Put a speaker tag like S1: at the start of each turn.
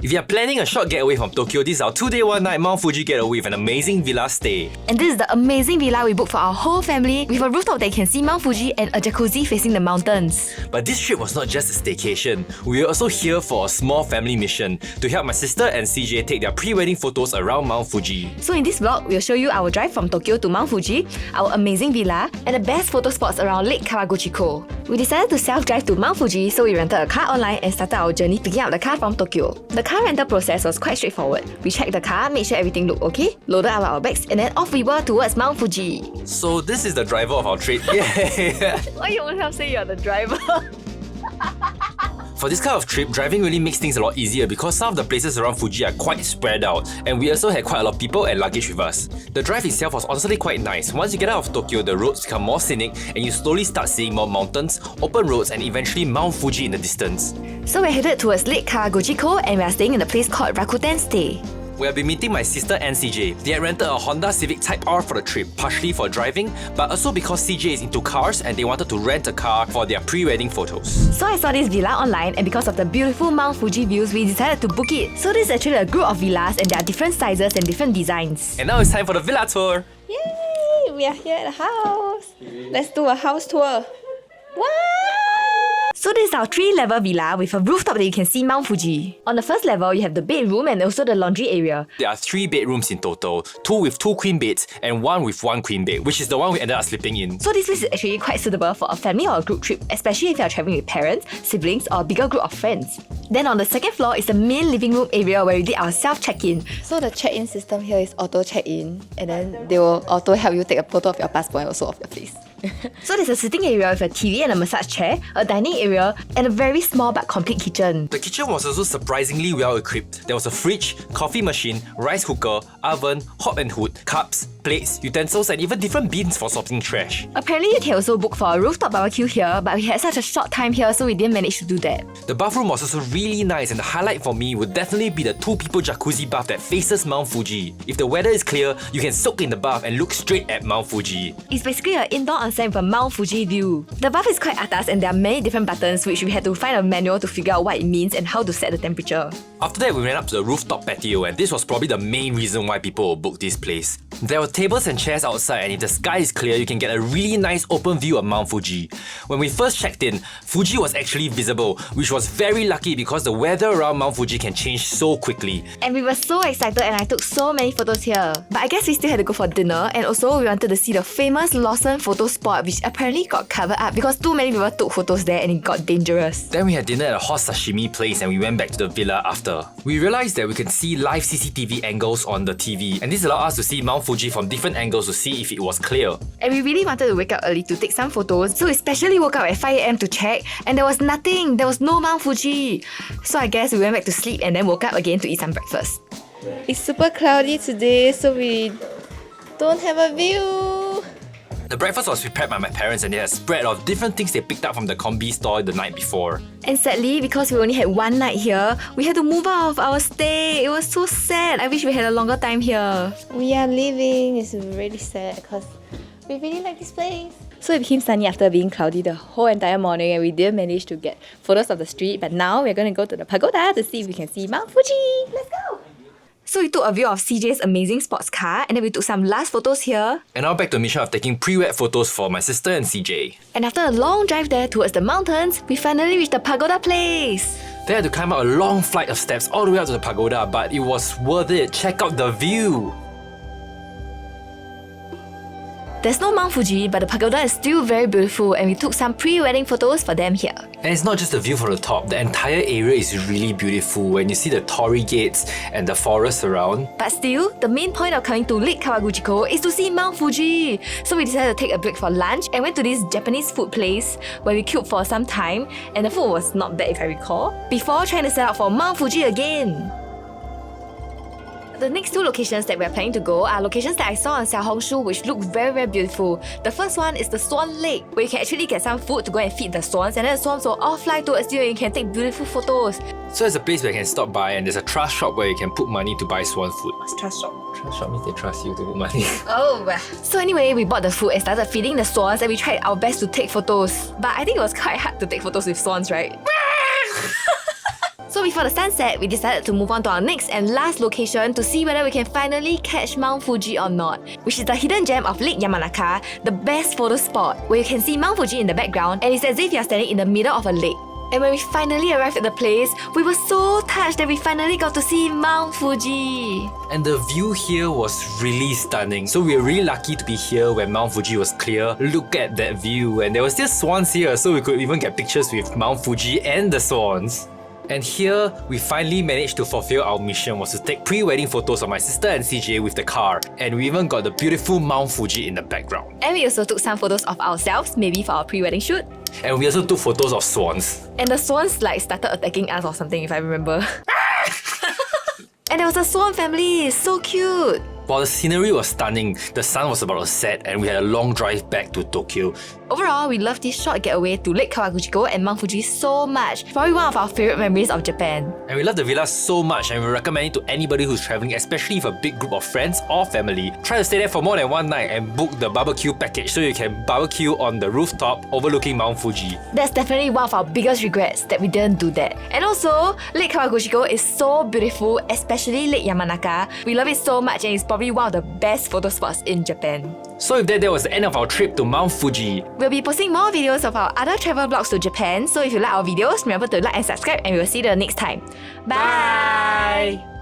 S1: If you are planning a short getaway from Tokyo, this is our 2-day 1-night Mount Fuji getaway with an amazing villa stay.
S2: And this is the amazing villa we booked for our whole family with a rooftop that can see Mount Fuji and a jacuzzi facing the mountains.
S1: But this trip was not just a staycation. We were also here for a small family mission to help my sister and CJ take their pre-wedding photos around Mount Fuji.
S2: So in this vlog, we'll show you our drive from Tokyo to Mount Fuji, our amazing villa, and the best photo spots around Lake Kawaguchiko. We decided to self-drive to Mount Fuji, so we rented a car online and started our journey picking up the car from Tokyo. The car rental process was quite straightforward. We checked the car, made sure everything looked okay, loaded up our bags, and then off we were towards Mount Fuji.
S1: So this is the driver of our trip. Yay!
S2: Why you always have to say you're the driver?
S1: For this kind of trip, driving really makes things a lot easier because some of the places around Fuji are quite spread out, and we also had quite a lot of people and luggage with us. The drive itself was honestly quite nice. Once you get out of Tokyo, the roads become more scenic and you slowly start seeing more mountains, open roads, and eventually Mount Fuji in the distance.
S2: So we're headed towards Lake Kawaguchiko and we are staying in a place called Rakuten Stay.
S1: We'll be meeting my sister and CJ. They had rented a Honda Civic Type R for the trip, partially for driving, but also because CJ is into cars and they wanted to rent a car for their pre-wedding photos.
S2: So I saw this villa online, and because of the beautiful Mount Fuji views, we decided to book it. So this is actually a group of villas and there are different sizes and different designs.
S1: And now it's time for the villa tour!
S2: Yay! We are here at the house. Let's do a house tour. Wow! So this is our 3-level villa with a rooftop that you can see Mount Fuji. On the first level, you have the bedroom and also the laundry area.
S1: There are 3 bedrooms in total, 2 with 2 queen beds and 1 with 1 queen bed, which is the one we ended up sleeping in.
S2: So this place is actually quite suitable for a family or a group trip, especially if you are traveling with parents, siblings, or a bigger group of friends. Then on the second floor is the main living room area where we did our self-check-in.
S3: So the check-in system here is auto check-in, and then they will auto help you take a photo of your passport and also of your face.
S2: So there's a sitting area with a TV and a massage chair, a dining area, and a very small but complete kitchen.
S1: The kitchen was also surprisingly well equipped. There was a fridge, coffee machine, rice cooker, oven, hob and hood, cups, plates, utensils, and even different bins for sorting trash.
S2: Apparently you can also book for a rooftop barbecue here, but we had such a short time here so we didn't manage to do that.
S1: The bathroom was also really nice, and the highlight for me would definitely be the 2-people jacuzzi bath that faces Mount Fuji. If the weather is clear, you can soak in the bath and look straight at Mount Fuji.
S2: It's basically an indoor onsen with a Mount Fuji view. The bath is quite atas and there are many different buttons which we had to find a manual to figure out what it means and how to set the temperature.
S1: After that, we went up to the rooftop patio, and this was probably the main reason why people will book this place. There were tables and chairs outside, and if the sky is clear, you can get a really nice open view of Mount Fuji. When we first checked in, Fuji was actually visible, which was very lucky because the weather around Mount Fuji can change so quickly.
S2: And we were so excited and I took so many photos here. But I guess we still had to go for dinner, and also we wanted to see the famous Lawson photo spot, which apparently got covered up because too many people took photos there and it got dangerous.
S1: Then we had dinner at a hot sashimi place and we went back to the villa after. We realized that we can see live CCTV angles on the TV, and this allowed us to see Mount Fuji from different angles to see if it was clear.
S2: And we really wanted to wake up early to take some photos, so we specially woke up at 5 AM to check, and there was nothing, there was no Mount Fuji. So I guess we went back to sleep and then woke up again to eat some breakfast.
S3: It's super cloudy today, so we don't have a view.
S1: The breakfast was prepared by my parents, and they had a spread of different things they picked up from the combi store the night before.
S2: And sadly, because we only had one night here, we had to move out of our stay. It was so sad. I wish we had a longer time here.
S3: We are leaving. It's really sad because we really like this place. So it became sunny after being cloudy the whole entire morning, and we didn't manage to get photos of the street, but now we're going to go to the pagoda to see if we can see Mount Fuji. Let's go!
S2: So we took a view of CJ's amazing sports car, and then we took some last photos here.
S1: And now back to the mission of taking pre-wed photos for my sister and CJ.
S2: And after a long drive there towards the mountains, we finally reached the pagoda place.
S1: They had to climb up a long flight of steps all the way up to the pagoda, but it was worth it. Check out the view!
S2: There's no Mount Fuji, but the pagoda is still very beautiful, and we took some pre-wedding photos for them here.
S1: And it's not just the view from the top, the entire area is really beautiful when you see the torii gates and the forest around.
S2: But still, the main point of coming to Lake Kawaguchiko is to see Mount Fuji. So we decided to take a break for lunch and went to this Japanese food place where we queued for some time, and the food was not bad if I recall, before trying to set out for Mount Fuji again. The next 2 locations that we're planning to go are locations that I saw on Xiaohongshu which look very beautiful. The first one is the Swan Lake, where you can actually get some food to go and feed the swans, and then the swans will all fly towards you and you can take beautiful photos.
S1: So there's a place where you can stop by, and there's a trust shop where you can put money to buy swan food.
S2: What's trust shop?
S1: Trust shop means they trust you to put money.
S2: Oh, so anyway, we bought the food and started feeding the swans, and we tried our best to take photos. But I think it was quite hard to take photos with swans, right? So before the sunset, we decided to move on to our next and last location to see whether we can finally catch Mount Fuji or not, which is the hidden gem of Lake Yamanaka, the best photo spot, where you can see Mount Fuji in the background and it's as if you're standing in the middle of a lake. And when we finally arrived at the place, we were so touched that we finally got to see Mount Fuji.
S1: And the view here was really stunning. So we were really lucky to be here when Mount Fuji was clear. Look at that view, and there was still swans here, so we could even get pictures with Mount Fuji and the swans. And here, we finally managed to fulfill our mission, was to take pre-wedding photos of my sister and CJ with the car. And we even got the beautiful Mount Fuji in the background.
S2: And we also took some photos of ourselves, maybe for our pre-wedding shoot.
S1: And we also took photos of swans.
S2: And the swans started attacking us or something, if I remember. And there was a swan family, so cute.
S1: While the scenery was stunning, the sun was about to set and we had a long drive back to Tokyo.
S2: Overall, we loved this short getaway to Lake Kawaguchiko and Mount Fuji so much. Probably one of our favourite memories of Japan.
S1: And we love the villa so much and we recommend it to anybody who's travelling, especially with a big group of friends or family. Try to stay there for more than one night and book the barbecue package so you can barbecue on the rooftop overlooking Mount Fuji.
S2: That's definitely one of our biggest regrets that we didn't do that. And also, Lake Kawaguchiko is so beautiful, especially Lake Yamanaka. We love it so much and it's probably one of the best photo spots in Japan.
S1: So if that was the end of our trip to Mount Fuji.
S2: We'll be posting more videos of our other travel vlogs to Japan, so if you like our videos, remember to like and subscribe and we will see you the next time. Bye!